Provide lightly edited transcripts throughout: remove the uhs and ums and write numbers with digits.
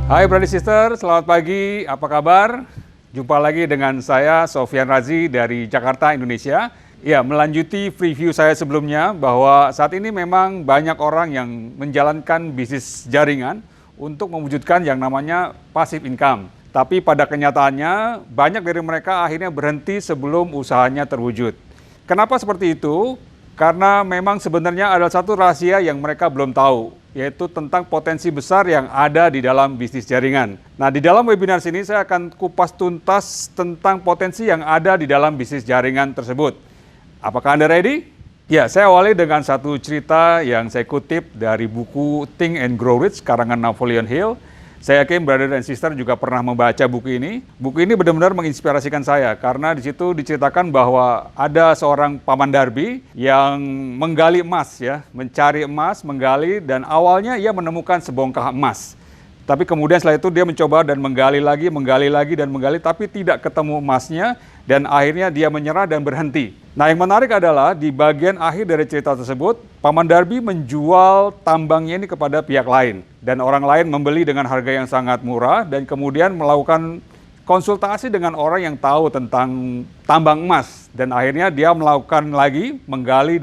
Hai brother sister, selamat pagi, apa kabar? Jumpa lagi dengan saya Sofyan Razi dari Jakarta, Indonesia. Ya, melanjuti preview saya sebelumnya bahwa saat ini memang banyak orang yang menjalankan bisnis jaringan untuk mewujudkan yang namanya passive income. Tapi pada kenyataannya banyak dari mereka akhirnya berhenti sebelum usahanya terwujud. Kenapa seperti itu? Karena memang sebenarnya ada satu rahasia yang mereka belum tahu, yaitu tentang potensi besar yang ada di dalam bisnis jaringan. Nah, di dalam webinar sini saya akan kupas tuntas tentang potensi yang ada di dalam bisnis jaringan tersebut. Apakah Anda ready? Ya, saya awali dengan satu cerita yang saya kutip dari buku Think and Grow Rich karangan Napoleon Hill. Saya yakin brother dan sister juga pernah membaca buku ini. Buku ini benar-benar menginspirasikan saya karena di situ diceritakan bahwa ada seorang paman Darby yang menggali emas ya, mencari emas, menggali, dan awalnya ia menemukan sebongkah emas. Tapi kemudian setelah itu dia mencoba dan menggali lagi, tapi tidak ketemu emasnya dan akhirnya dia menyerah dan berhenti. Nah, yang menarik adalah di bagian akhir dari cerita tersebut, paman Darby menjual tambangnya ini kepada pihak lain dan orang lain membeli dengan harga yang sangat murah dan kemudian melakukan konsultasi dengan orang yang tahu tentang tambang emas dan akhirnya dia melakukan lagi menggali.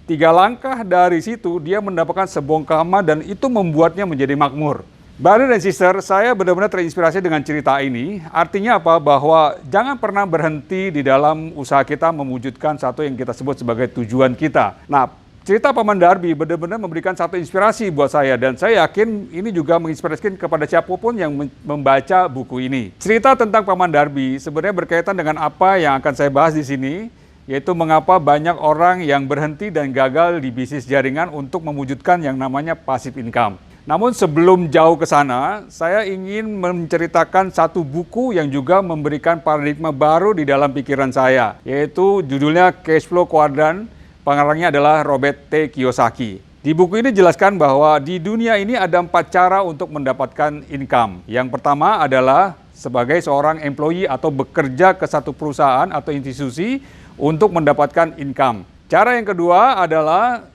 3 langkah dari situ dia mendapatkan sebongkah emas dan itu membuatnya menjadi makmur. Brother dan sister, saya benar-benar terinspirasi dengan cerita ini. Artinya apa? Bahwa jangan pernah berhenti di dalam usaha kita mewujudkan satu yang kita sebut sebagai tujuan kita. Nah, cerita paman Darby benar-benar memberikan satu inspirasi buat saya dan saya yakin ini juga menginspirasikan kepada siapapun yang membaca buku ini. Cerita tentang paman Darby sebenarnya berkaitan dengan apa yang akan saya bahas di sini, yaitu mengapa banyak orang yang berhenti dan gagal di bisnis jaringan untuk mewujudkan yang namanya passive income. Namun sebelum jauh ke sana, saya ingin menceritakan satu buku yang juga memberikan paradigma baru di dalam pikiran saya, yaitu judulnya Cash Flow Quadrant, pengarangnya adalah Robert T. Kiyosaki. Di buku ini dijelaskan bahwa di dunia ini ada 4 cara untuk mendapatkan income. Yang pertama adalah sebagai seorang employee atau bekerja ke satu perusahaan atau institusi untuk mendapatkan income. Cara yang kedua adalah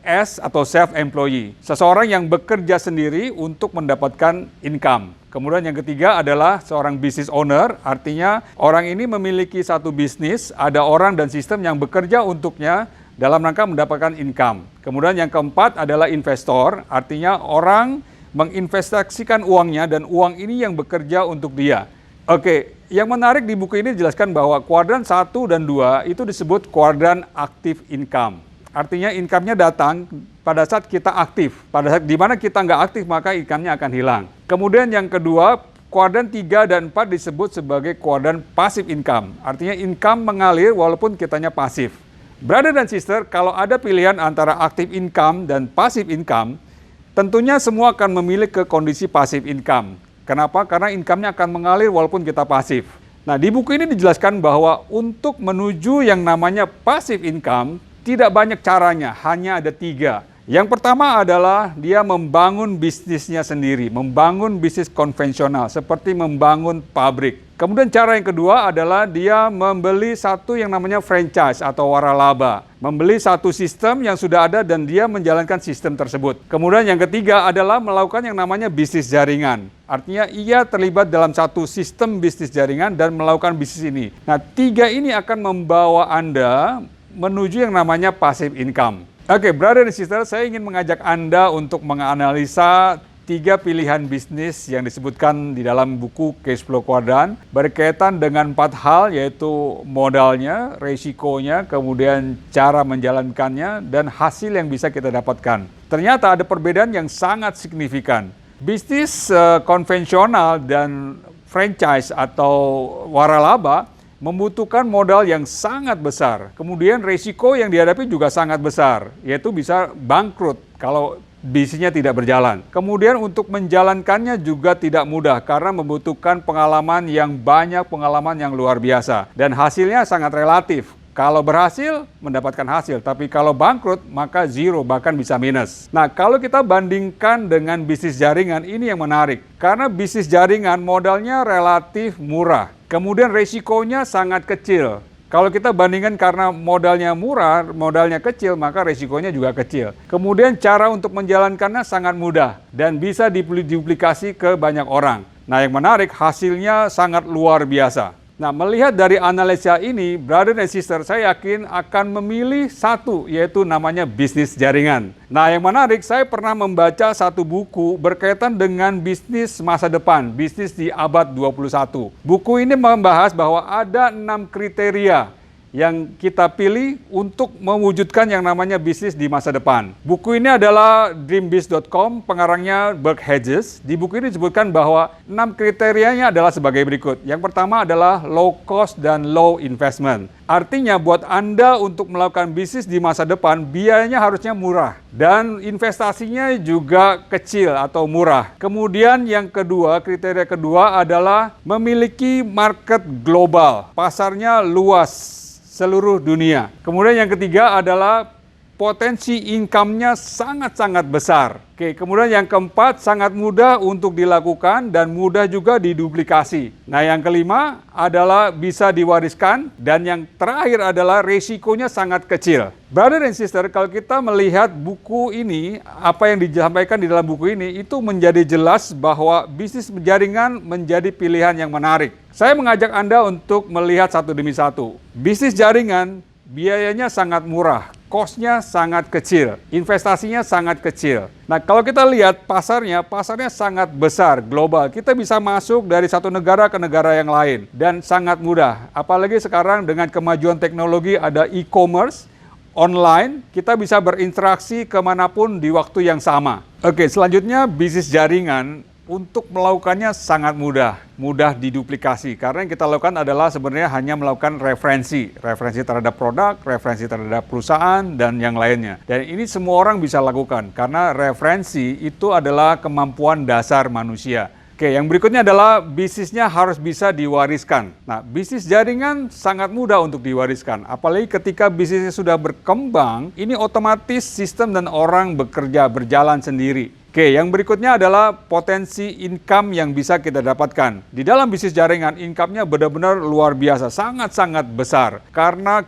S atau self-employee, seseorang yang bekerja sendiri untuk mendapatkan income. Kemudian yang ketiga adalah seorang business owner, artinya orang ini memiliki satu bisnis, ada orang dan sistem yang bekerja untuknya dalam rangka mendapatkan income. Kemudian yang keempat adalah investor, artinya orang menginvestasikan uangnya dan uang ini yang bekerja untuk dia. Oke, yang menarik di buku ini dijelaskan bahwa kuadran 1 dan 2 itu disebut kuadran active income. Artinya income-nya datang pada saat kita aktif. Pada saat di mana kita nggak aktif maka income-nya akan hilang. Kemudian yang kedua, kuadran 3 dan 4 disebut sebagai kuadran passive income. Artinya income mengalir walaupun kitanya pasif. Brother dan sister, kalau ada pilihan antara active income dan passive income, tentunya semua akan memilih ke kondisi passive income. Kenapa? Karena income-nya akan mengalir walaupun kita pasif. Nah, di buku ini dijelaskan bahwa untuk menuju yang namanya passive income, tidak banyak caranya, hanya ada 3. Yang pertama adalah dia membangun bisnisnya sendiri, membangun bisnis konvensional, seperti membangun pabrik. Kemudian cara yang kedua adalah dia membeli satu yang namanya franchise atau waralaba. Membeli satu sistem yang sudah ada dan dia menjalankan sistem tersebut. Kemudian yang ketiga adalah melakukan yang namanya bisnis jaringan. Artinya ia terlibat dalam satu sistem bisnis jaringan dan melakukan bisnis ini. Nah, 3 ini akan membawa Anda menuju yang namanya passive income. Oke, brother dan sister, saya ingin mengajak Anda untuk menganalisa 3 pilihan bisnis yang disebutkan di dalam buku Cash Flow Quadrant berkaitan dengan 4 hal, yaitu modalnya, resikonya, kemudian cara menjalankannya, dan hasil yang bisa kita dapatkan. Ternyata ada perbedaan yang sangat signifikan. Bisnis konvensional dan franchise atau waralaba membutuhkan modal yang sangat besar. Kemudian risiko yang dihadapi juga sangat besar, yaitu bisa bangkrut kalau bisnisnya tidak berjalan. Kemudian untuk menjalankannya juga tidak mudah karena membutuhkan pengalaman yang banyak, pengalaman yang luar biasa. Dan hasilnya sangat relatif. Kalau berhasil, mendapatkan hasil. Tapi kalau bangkrut, maka zero, bahkan bisa minus. Nah, kalau kita bandingkan dengan bisnis jaringan, ini yang menarik. Karena bisnis jaringan modalnya relatif murah. Kemudian resikonya sangat kecil. Kalau kita bandingkan karena modalnya murah, modalnya kecil, maka resikonya juga kecil. Kemudian cara untuk menjalankannya sangat mudah dan bisa diduplikasi ke banyak orang. Nah, yang menarik hasilnya sangat luar biasa. Nah, melihat dari analisa ini, brother and sister, saya yakin akan memilih satu, yaitu namanya bisnis jaringan. Nah, yang menarik, saya pernah membaca satu buku berkaitan dengan bisnis masa depan, bisnis di abad 21. Buku ini membahas bahwa ada 6 kriteria yang kita pilih untuk mewujudkan yang namanya bisnis di masa depan. Buku ini adalah dreambiz.com, pengarangnya Burke Hedges. Di buku ini disebutkan bahwa 6 kriterianya adalah sebagai berikut. Yang pertama adalah low cost dan low investment. Artinya buat Anda untuk melakukan bisnis di masa depan, biayanya harusnya murah. Dan investasinya juga kecil atau murah. Kemudian yang kedua, kriteria kedua adalah memiliki market global. Pasarnya luas, seluruh dunia. Kemudian yang ketiga adalah potensi income-nya sangat-sangat besar. Oke, kemudian yang keempat sangat mudah untuk dilakukan dan mudah juga diduplikasi. Nah, yang kelima adalah bisa diwariskan dan yang terakhir adalah resikonya sangat kecil. Brother and sister, kalau kita melihat buku ini, apa yang disampaikan di dalam buku ini itu menjadi jelas bahwa bisnis jaringan menjadi pilihan yang menarik. Saya mengajak Anda untuk melihat satu demi satu. Bisnis jaringan biayanya sangat murah, cost-nya sangat kecil, investasinya sangat kecil. Nah, kalau kita lihat pasarnya sangat besar, global. Kita bisa masuk dari satu negara ke negara yang lain dan sangat mudah. Apalagi sekarang dengan kemajuan teknologi ada e-commerce, online, kita bisa berinteraksi kemanapun di waktu yang sama. Oke, selanjutnya bisnis jaringan. Untuk melakukannya sangat mudah diduplikasi. Karena yang kita lakukan adalah sebenarnya hanya melakukan referensi terhadap produk, referensi terhadap perusahaan, dan yang lainnya. Dan ini semua orang bisa lakukan, karena referensi itu adalah kemampuan dasar manusia. Oke, yang berikutnya adalah bisnisnya harus bisa diwariskan. Nah, bisnis jaringan sangat mudah untuk diwariskan. Apalagi ketika bisnisnya sudah berkembang, ini otomatis sistem dan orang berjalan sendiri. Oke, yang berikutnya adalah potensi income yang bisa kita dapatkan. Di dalam bisnis jaringan, income-nya benar-benar luar biasa, sangat-sangat besar. Karena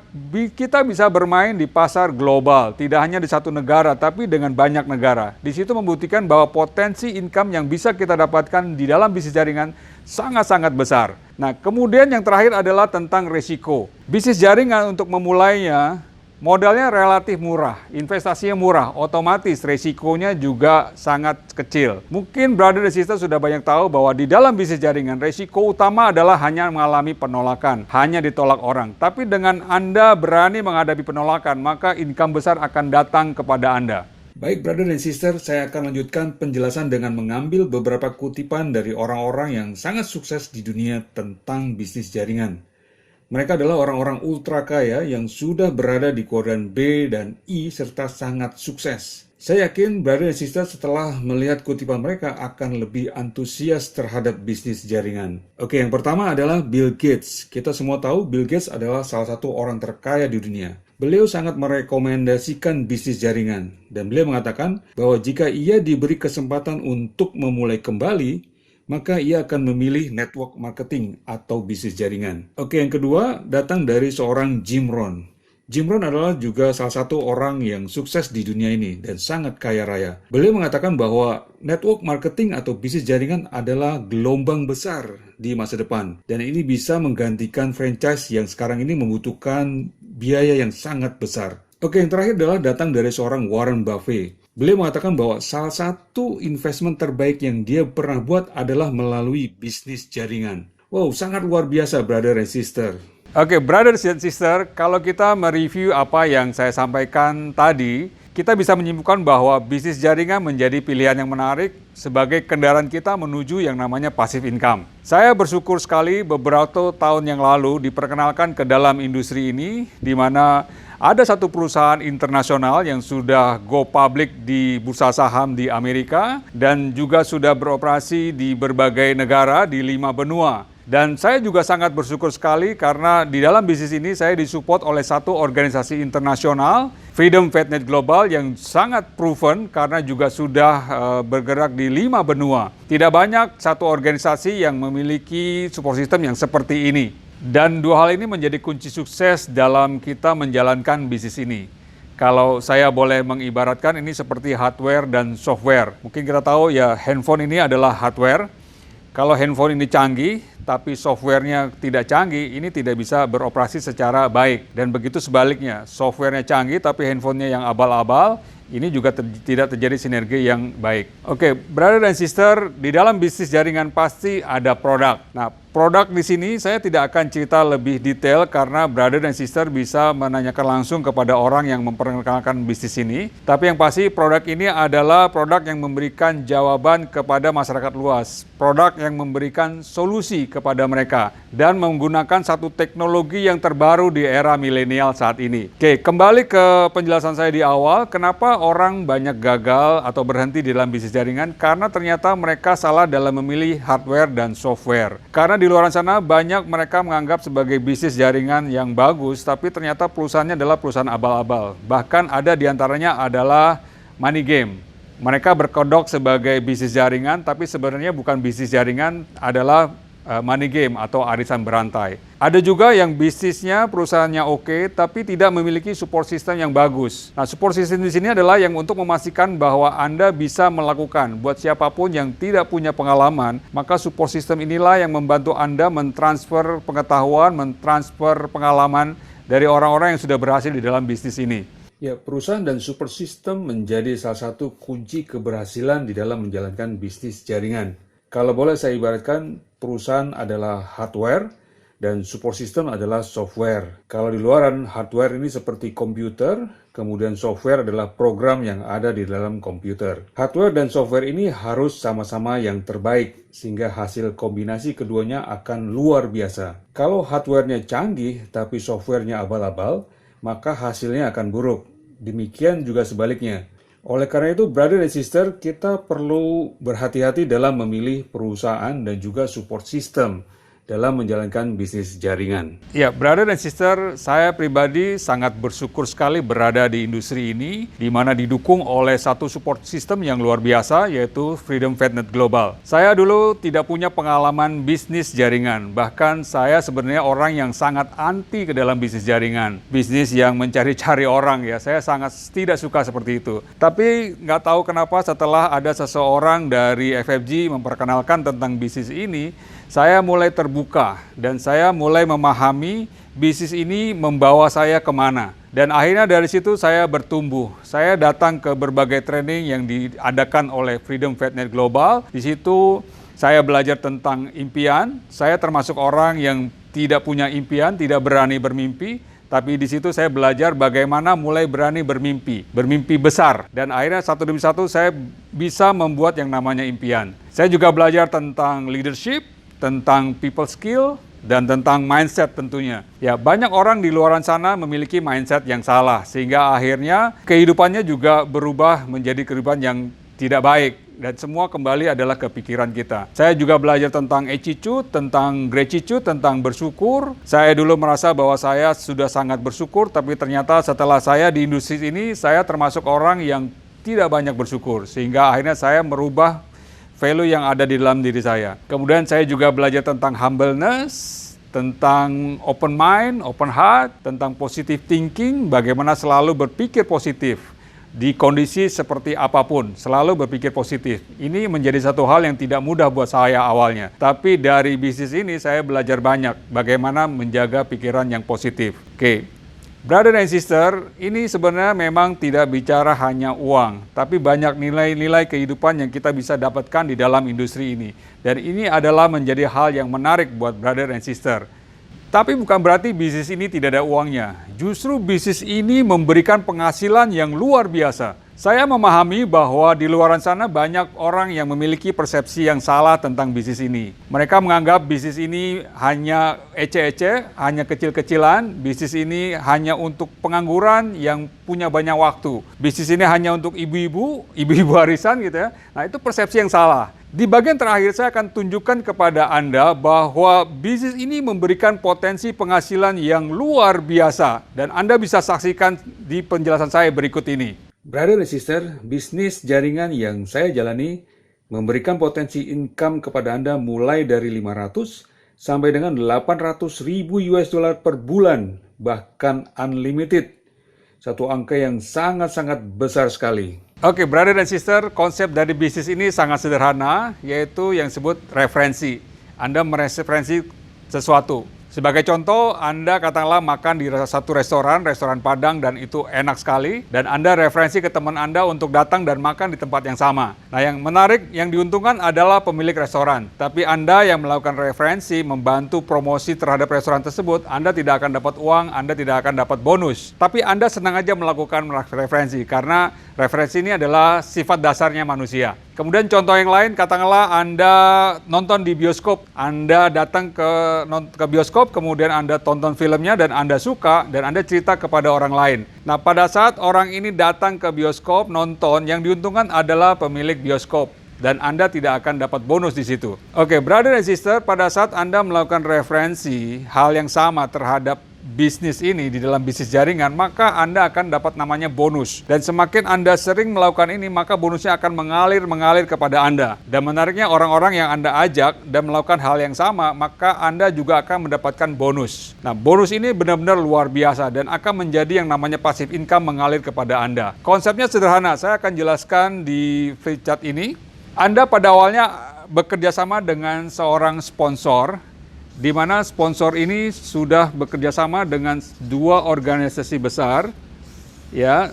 kita bisa bermain di pasar global, tidak hanya di satu negara, tapi dengan banyak negara. Di situ membuktikan bahwa potensi income yang bisa kita dapatkan di dalam bisnis jaringan sangat-sangat besar. Nah, kemudian yang terakhir adalah tentang resiko. Bisnis jaringan untuk memulainya, modalnya relatif murah, investasinya murah, otomatis resikonya juga sangat kecil. Mungkin brother dan sister sudah banyak tahu bahwa di dalam bisnis jaringan, resiko utama adalah hanya mengalami penolakan, hanya ditolak orang. Tapi dengan Anda berani menghadapi penolakan, maka income besar akan datang kepada Anda. Baik brother dan sister, saya akan lanjutkan penjelasan dengan mengambil beberapa kutipan dari orang-orang yang sangat sukses di dunia tentang bisnis jaringan. Mereka adalah orang-orang ultra kaya yang sudah berada di kuadran B dan I serta sangat sukses. Saya yakin brother dan sister setelah melihat kutipan mereka akan lebih antusias terhadap bisnis jaringan. Oke, yang pertama adalah Bill Gates. Kita semua tahu Bill Gates adalah salah satu orang terkaya di dunia. Beliau sangat merekomendasikan bisnis jaringan dan beliau mengatakan bahwa jika ia diberi kesempatan untuk memulai kembali, maka ia akan memilih network marketing atau bisnis jaringan. Oke, yang kedua datang dari seorang Jim Rohn. Jim Rohn adalah juga salah satu orang yang sukses di dunia ini dan sangat kaya raya. Beliau mengatakan bahwa network marketing atau bisnis jaringan adalah gelombang besar di masa depan. Dan ini bisa menggantikan franchise yang sekarang ini membutuhkan biaya yang sangat besar. Oke, yang terakhir adalah datang dari seorang Warren Buffett. Beliau mengatakan bahwa salah satu investment terbaik yang dia pernah buat adalah melalui bisnis jaringan. Wow, sangat luar biasa brother and sister. Oke, brother and sister, kalau kita mereview apa yang saya sampaikan tadi, kita bisa menyimpulkan bahwa bisnis jaringan menjadi pilihan yang menarik sebagai kendaraan kita menuju yang namanya passive income. Saya bersyukur sekali beberapa tahun yang lalu diperkenalkan ke dalam industri ini, di mana ada satu perusahaan internasional yang sudah go public di bursa saham di Amerika dan juga sudah beroperasi di berbagai negara di 5 benua. Dan saya juga sangat bersyukur sekali karena di dalam bisnis ini saya disupport oleh satu organisasi internasional, Freedom FatNet Global, yang sangat proven karena juga sudah bergerak di 5 benua. Tidak banyak satu organisasi yang memiliki support system yang seperti ini. Dan dua hal ini menjadi kunci sukses dalam kita menjalankan bisnis ini. Kalau saya boleh mengibaratkan ini seperti hardware dan software. Mungkin kita tahu ya handphone ini adalah hardware. Kalau handphone ini canggih, tapi softwarenya tidak canggih, ini tidak bisa beroperasi secara baik. Dan begitu sebaliknya, softwarenya canggih tapi handphonenya yang abal-abal, ini juga tidak terjadi sinergi yang baik. Oke, brother dan sister, di dalam bisnis jaringan pasti ada produk. Nah, produk di sini saya tidak akan cerita lebih detail karena brother dan sister bisa menanyakan langsung kepada orang yang memperkenalkan bisnis ini. Tapi yang pasti produk ini adalah produk yang memberikan jawaban kepada masyarakat luas. Produk yang memberikan solusi kepada mereka dan menggunakan satu teknologi yang terbaru di era milenial saat ini. Oke, kembali ke penjelasan saya di awal, kenapa orang banyak gagal atau berhenti di dalam bisnis jaringan? Karena ternyata mereka salah dalam memilih hardware dan software. Karena di luar sana banyak mereka menganggap sebagai bisnis jaringan yang bagus, tapi ternyata perusahaannya adalah perusahaan abal-abal. Bahkan ada di antaranya adalah money game. Mereka berkodok sebagai bisnis jaringan, tapi sebenarnya bukan bisnis jaringan, adalah money game atau arisan berantai. Ada juga yang bisnisnya perusahaannya oke, tapi tidak memiliki support system yang bagus. Nah, support system di sini adalah yang untuk memastikan bahwa Anda bisa melakukan. Buat siapapun yang tidak punya pengalaman, maka support system inilah yang membantu Anda mentransfer pengetahuan, mentransfer pengalaman dari orang-orang yang sudah berhasil di dalam bisnis ini. Ya, perusahaan dan support system menjadi salah satu kunci keberhasilan di dalam menjalankan bisnis jaringan. Kalau boleh saya ibaratkan, perusahaan adalah hardware dan support system adalah software. Kalau di luaran, hardware ini seperti komputer, kemudian software adalah program yang ada di dalam komputer. Hardware dan software ini harus sama-sama yang terbaik, sehingga hasil kombinasi keduanya akan luar biasa. Kalau hardware-nya canggih, tapi software-nya abal-abal, maka hasilnya akan buruk. Demikian juga sebaliknya. Oleh karena itu, brother dan sister, kita perlu berhati-hati dalam memilih perusahaan dan juga support system dalam menjalankan bisnis jaringan. Ya, brother dan sister, saya pribadi sangat bersyukur sekali berada di industri ini, di mana didukung oleh satu support system yang luar biasa, yaitu Freedom Fatnet Global. Saya dulu tidak punya pengalaman bisnis jaringan, bahkan saya sebenarnya orang yang sangat anti ke dalam bisnis jaringan. Bisnis yang mencari-cari orang, ya, saya sangat tidak suka seperti itu. Tapi nggak tahu kenapa setelah ada seseorang dari FFG memperkenalkan tentang bisnis ini, saya mulai terbuka dan saya mulai memahami bisnis ini membawa saya kemana. Dan akhirnya dari situ saya bertumbuh. Saya datang ke berbagai training yang diadakan oleh Freedom Fatnet Global. Di situ saya belajar tentang impian. Saya termasuk orang yang tidak punya impian, tidak berani bermimpi. Tapi di situ saya belajar bagaimana mulai berani bermimpi besar. Dan akhirnya satu demi satu saya bisa membuat yang namanya impian. Saya juga belajar tentang leadership, tentang people skill, dan tentang mindset tentunya. Ya, banyak orang di luar sana memiliki mindset yang salah, sehingga akhirnya kehidupannya juga berubah menjadi kehidupan yang tidak baik. Dan semua kembali adalah ke pikiran kita. Saya juga belajar tentang attitude, tentang gratitude, tentang bersyukur. Saya dulu merasa bahwa saya sudah sangat bersyukur, tapi ternyata setelah saya di industri ini, saya termasuk orang yang tidak banyak bersyukur. Sehingga akhirnya saya merubah value yang ada di dalam diri saya. Kemudian saya juga belajar tentang humbleness, tentang open mind, open heart, tentang positive thinking, bagaimana selalu berpikir positif di kondisi seperti apapun, selalu berpikir positif. Ini menjadi satu hal yang tidak mudah buat saya awalnya. Tapi dari bisnis ini saya belajar banyak bagaimana menjaga pikiran yang positif. Oke. Brother and sister, ini sebenarnya memang tidak bicara hanya uang, tapi banyak nilai-nilai kehidupan yang kita bisa dapatkan di dalam industri ini. Dan ini adalah menjadi hal yang menarik buat brother and sister. Tapi bukan berarti bisnis ini tidak ada uangnya. Justru bisnis ini memberikan penghasilan yang luar biasa. Saya memahami bahwa di luar sana banyak orang yang memiliki persepsi yang salah tentang bisnis ini. Mereka menganggap bisnis ini hanya ece-ece, hanya kecil-kecilan. Bisnis ini hanya untuk pengangguran yang punya banyak waktu. Bisnis ini hanya untuk ibu-ibu warisan gitu ya. Nah, itu persepsi yang salah. Di bagian terakhir saya akan tunjukkan kepada Anda bahwa bisnis ini memberikan potensi penghasilan yang luar biasa. Dan Anda bisa saksikan di penjelasan saya berikut ini. Brother and sister, bisnis jaringan yang saya jalani memberikan potensi income kepada Anda mulai dari 500 sampai dengan 800.000 US dollar per bulan, bahkan unlimited. Satu angka yang sangat-sangat besar sekali. Oke, brother dan sister, konsep dari bisnis ini sangat sederhana, yaitu yang disebut referensi. Anda mereferensi sesuatu. Sebagai contoh, Anda katakanlah makan di satu restoran Padang, dan itu enak sekali, dan Anda referensi ke teman Anda untuk datang dan makan di tempat yang sama. Nah, yang menarik, yang diuntungkan adalah pemilik restoran. Tapi Anda yang melakukan referensi, membantu promosi terhadap restoran tersebut, Anda tidak akan dapat uang, Anda tidak akan dapat bonus. Tapi Anda senang aja melakukan referensi, karena referensi ini adalah sifat dasarnya manusia. Kemudian contoh yang lain, katakanlah Anda nonton di bioskop, Anda datang ke bioskop, kemudian Anda tonton filmnya dan Anda suka, dan Anda cerita kepada orang lain. Nah, pada saat orang ini datang ke bioskop, nonton, yang diuntungkan adalah pemilik bioskop. Dan Anda tidak akan dapat bonus di situ. Oke, brother and sister, pada saat Anda melakukan referensi hal yang sama terhadap bisnis ini di dalam bisnis jaringan, maka Anda akan dapat namanya bonus. Dan semakin Anda sering melakukan ini, maka bonusnya akan mengalir kepada Anda. Dan menariknya, orang-orang yang Anda ajak dan melakukan hal yang sama, maka Anda juga akan mendapatkan bonus. Nah, bonus ini benar-benar luar biasa dan akan menjadi yang namanya passive income mengalir kepada Anda. Konsepnya sederhana, saya akan jelaskan di free chat ini. Anda pada awalnya bekerja sama dengan seorang sponsor, di mana sponsor ini sudah bekerja sama dengan dua organisasi besar, ya,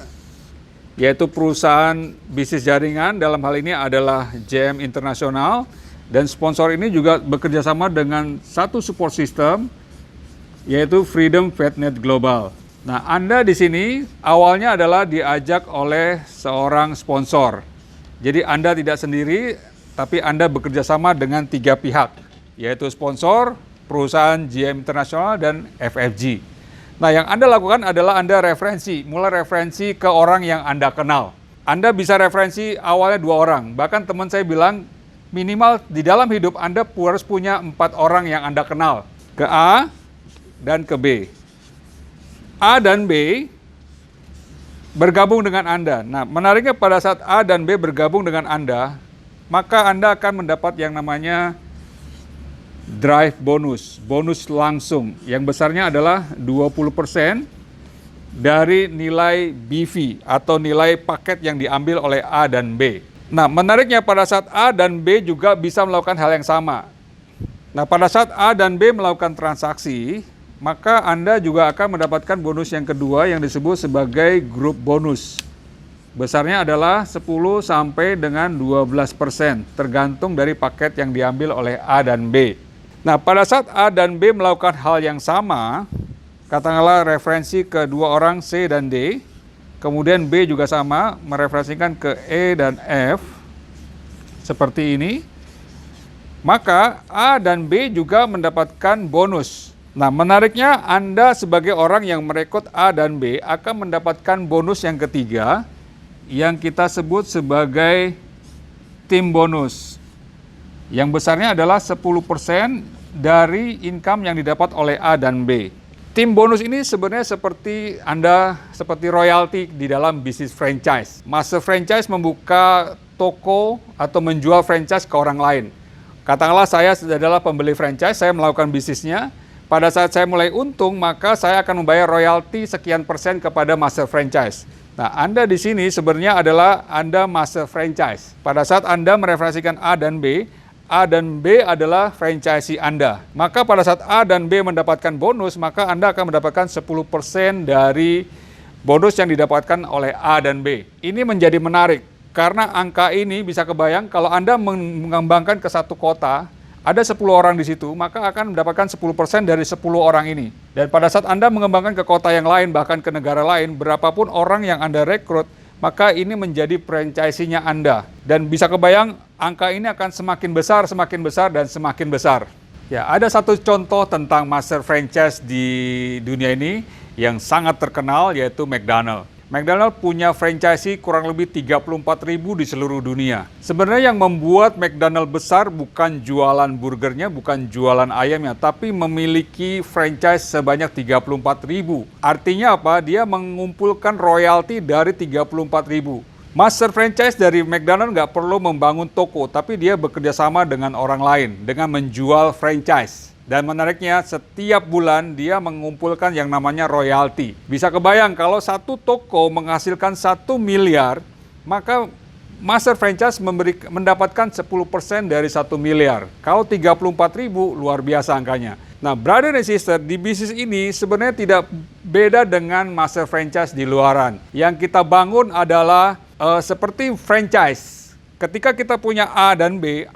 yaitu perusahaan bisnis jaringan, dalam hal ini adalah JM International, dan sponsor ini juga bekerja sama dengan satu support system, yaitu Freedom FedNet Global. Nah, Anda di sini awalnya adalah diajak oleh seorang sponsor. Jadi Anda tidak sendiri, tapi Anda bekerja sama dengan tiga pihak, yaitu sponsor, perusahaan GM Internasional, dan FFG. Nah, yang Anda lakukan adalah Anda referensi, mulai referensi ke orang yang Anda kenal. Anda bisa referensi awalnya 2 orang, bahkan teman saya bilang minimal di dalam hidup Anda harus punya 4 orang yang Anda kenal, ke A dan ke B. A dan B bergabung dengan Anda. Nah, menariknya pada saat A dan B bergabung dengan Anda, maka Anda akan mendapat yang namanya drive bonus, bonus langsung, yang besarnya adalah 20% dari nilai BV atau nilai paket yang diambil oleh A dan B. Nah, menariknya pada saat A dan B juga bisa melakukan hal yang sama. Nah, pada saat A dan B melakukan transaksi, maka Anda juga akan mendapatkan bonus yang kedua yang disebut sebagai grup bonus. Besarnya adalah 10 sampai dengan 12%, tergantung dari paket yang diambil oleh A dan B. Nah, pada saat A dan B melakukan hal yang sama, katakanlah referensi ke 2 orang C dan D, kemudian B juga sama, mereferensikan ke E dan F, seperti ini, maka A dan B juga mendapatkan bonus. Nah, menariknya Anda sebagai orang yang merekrut A dan B akan mendapatkan bonus yang ketiga, yang kita sebut sebagai tim bonus, yang besarnya adalah 10% dari income yang didapat oleh A dan B. Tim bonus ini sebenarnya seperti royalti di dalam bisnis franchise. Master franchise membuka toko atau menjual franchise ke orang lain. Katakanlah saya adalah pembeli franchise, saya melakukan bisnisnya. Pada saat saya mulai untung, maka saya akan membayar royalti sekian persen kepada master franchise. Nah, Anda di sini sebenarnya adalah Anda master franchise. Pada saat Anda mereferensikan A dan B adalah franchisee Anda. Maka pada saat A dan B mendapatkan bonus, maka Anda akan mendapatkan 10% dari bonus yang didapatkan oleh A dan B. Ini menjadi menarik, karena angka ini bisa kebayang kalau Anda mengembangkan ke satu kota, ada 10 orang di situ, maka akan mendapatkan 10% dari 10 orang ini. Dan pada saat Anda mengembangkan ke kota yang lain, bahkan ke negara lain, berapapun orang yang Anda rekrut, maka ini menjadi franchise-nya Anda. Dan bisa kebayang, angka ini akan semakin besar, dan semakin besar. Ya, ada satu contoh tentang master franchise di dunia ini yang sangat terkenal, yaitu McDonald. McDonald punya franchisee kurang lebih 34.000 di seluruh dunia. Sebenarnya yang membuat McDonald besar bukan jualan burgernya, bukan jualan ayamnya, tapi memiliki franchise sebanyak 34.000. Artinya apa? Dia mengumpulkan royalti dari 34.000. Master franchise dari McDonald nggak perlu membangun toko, tapi dia bekerja sama dengan orang lain dengan menjual franchise. Dan menariknya, setiap bulan dia mengumpulkan yang namanya royalti. Bisa kebayang kalau satu toko menghasilkan 1 miliar, maka master franchise mendapatkan 10% dari 1 miliar. Kalau 34.000, luar biasa angkanya. Nah, brother and sister, di bisnis ini sebenarnya tidak beda dengan master franchise di luaran. Yang kita bangun adalah seperti franchise. Ketika kita punya A dan B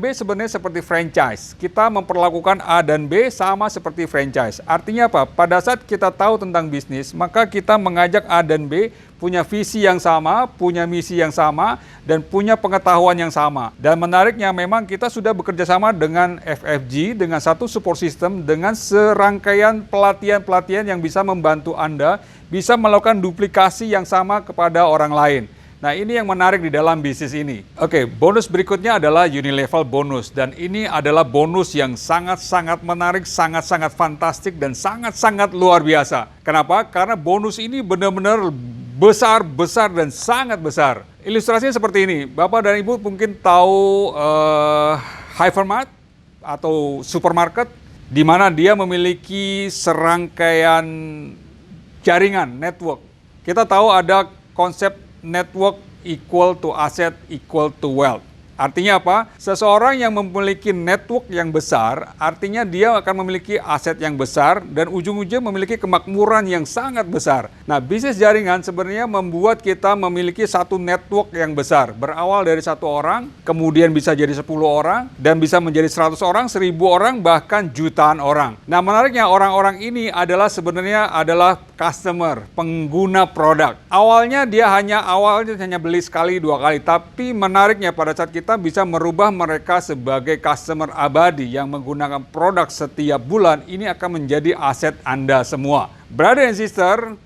sebenarnya seperti franchise. Kita memperlakukan A dan B sama seperti franchise. Artinya apa? Pada saat kita tahu tentang bisnis, maka kita mengajak A dan B punya visi yang sama, punya misi yang sama, dan punya pengetahuan yang sama. Dan menariknya memang kita sudah bekerja sama dengan FFG, dengan satu support system, dengan serangkaian pelatihan-pelatihan yang bisa membantu Anda bisa melakukan duplikasi yang sama kepada orang lain. Nah, ini yang menarik di dalam bisnis ini. Oke, bonus berikutnya adalah Unilevel bonus. Dan ini adalah bonus yang sangat-sangat menarik, sangat-sangat fantastik, dan sangat-sangat luar biasa. Kenapa? Karena bonus ini benar-benar besar, dan sangat besar. Ilustrasinya seperti ini. Bapak dan Ibu mungkin tahu Hypermart atau supermarket, di mana dia memiliki serangkaian jaringan, network. Kita tahu ada konsep network equal to asset equal to wealth. Artinya apa? Seseorang yang memiliki network yang besar, artinya dia akan memiliki aset yang besar dan ujung-ujungnya memiliki kemakmuran yang sangat besar. Nah, bisnis jaringan sebenarnya membuat kita memiliki satu network yang besar. Berawal dari 1 orang, kemudian bisa jadi 10 orang, dan bisa menjadi 100 orang, 1000 orang, bahkan jutaan orang. Nah, menariknya orang-orang ini sebenarnya adalah customer, pengguna produk. Awalnya hanya beli sekali 2 kali, tapi menariknya pada saat kita bisa merubah mereka sebagai customer abadi yang menggunakan produk setiap bulan, ini akan menjadi aset Anda semua. Brother and sister,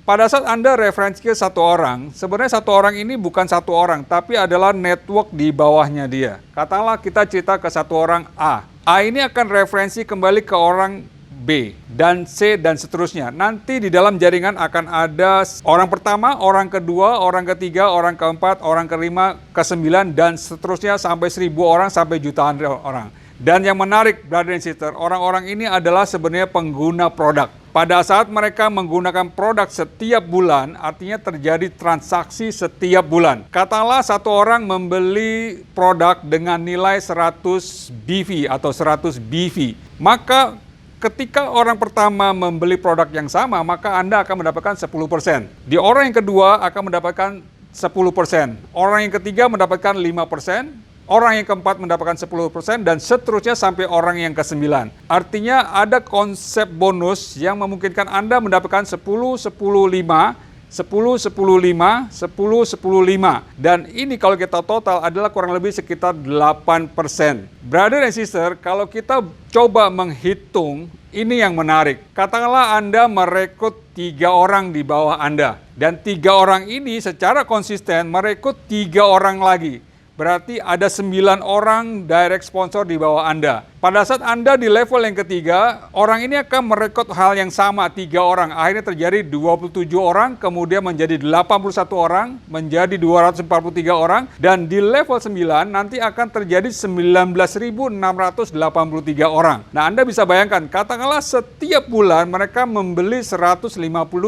pada saat Anda referensi ke 1 orang, sebenarnya 1 orang ini bukan 1 orang, tapi adalah network di bawahnya dia. Katakanlah kita cerita ke 1 orang A. A ini akan referensi kembali ke orang B, dan C, dan seterusnya. Nanti di dalam jaringan akan ada orang pertama, orang kedua, orang ketiga, orang keempat, orang kelima, ke-9, dan seterusnya sampai 1000 orang, sampai jutaan orang. Dan yang menarik, brother and sister, orang-orang ini adalah sebenarnya pengguna produk. Pada saat mereka menggunakan produk setiap bulan, artinya terjadi transaksi setiap bulan. Katakanlah 1 orang membeli produk dengan nilai 100 BV atau 100 BV. Maka ketika orang pertama membeli produk yang sama, maka Anda akan mendapatkan 10%. Di orang yang kedua akan mendapatkan 10%. Orang yang ketiga mendapatkan 5%. Orang yang keempat mendapatkan 10%, dan seterusnya sampai orang yang ke-9. Artinya ada konsep bonus yang memungkinkan Anda mendapatkan 10, 10, 5, 10, 10, 5, 10, 10, 5. Dan ini kalau kita total adalah kurang lebih sekitar 8%. Brother and sister, kalau kita coba menghitung, ini yang menarik. Katakanlah Anda merekrut 3 orang di bawah Anda. Dan 3 orang ini secara konsisten merekrut 3 orang lagi. Berarti ada 9 orang direct sponsor di bawah Anda. Pada saat Anda di level yang ketiga, orang ini akan merekrut hal yang sama, 3 orang. Akhirnya terjadi 27 orang, kemudian menjadi 81 orang, menjadi 243 orang. Dan di level 9 nanti akan terjadi 19.683 orang. Nah, Anda bisa bayangkan, katakanlah setiap bulan mereka membeli 150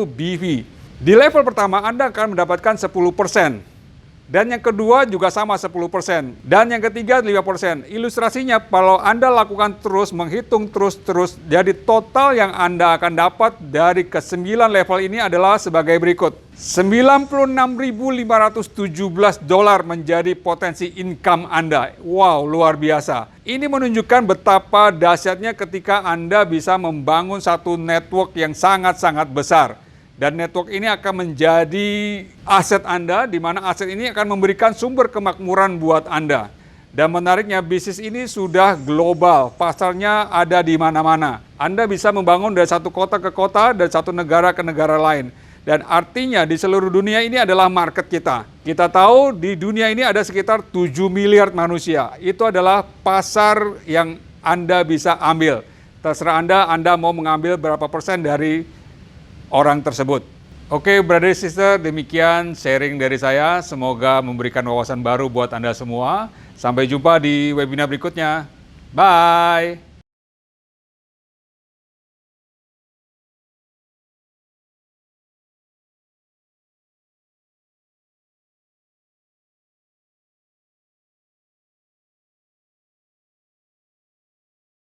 BV. Di level pertama Anda akan mendapatkan 10%. Dan yang kedua juga sama 10%. Dan yang ketiga 5%. Ilustrasinya kalau Anda lakukan terus, menghitung terus, jadi total yang Anda akan dapat dari ke-9 level ini adalah sebagai berikut. $96.517 menjadi potensi income Anda. Wow, luar biasa. Ini menunjukkan betapa dahsyatnya ketika Anda bisa membangun satu network yang sangat-sangat besar. Dan network ini akan menjadi aset Anda, di mana aset ini akan memberikan sumber kemakmuran buat Anda. Dan menariknya, bisnis ini sudah global, pasarnya ada di mana-mana. Anda bisa membangun dari satu kota ke kota, dan satu negara ke negara lain. Dan artinya di seluruh dunia ini adalah market kita. Kita tahu di dunia ini ada sekitar 7 miliar manusia. Itu adalah pasar yang Anda bisa ambil. Terserah Anda mau mengambil berapa persen dari orang tersebut. Oke, brother sister, demikian sharing dari saya. Semoga memberikan wawasan baru buat Anda semua. Sampai jumpa di webinar berikutnya. Bye!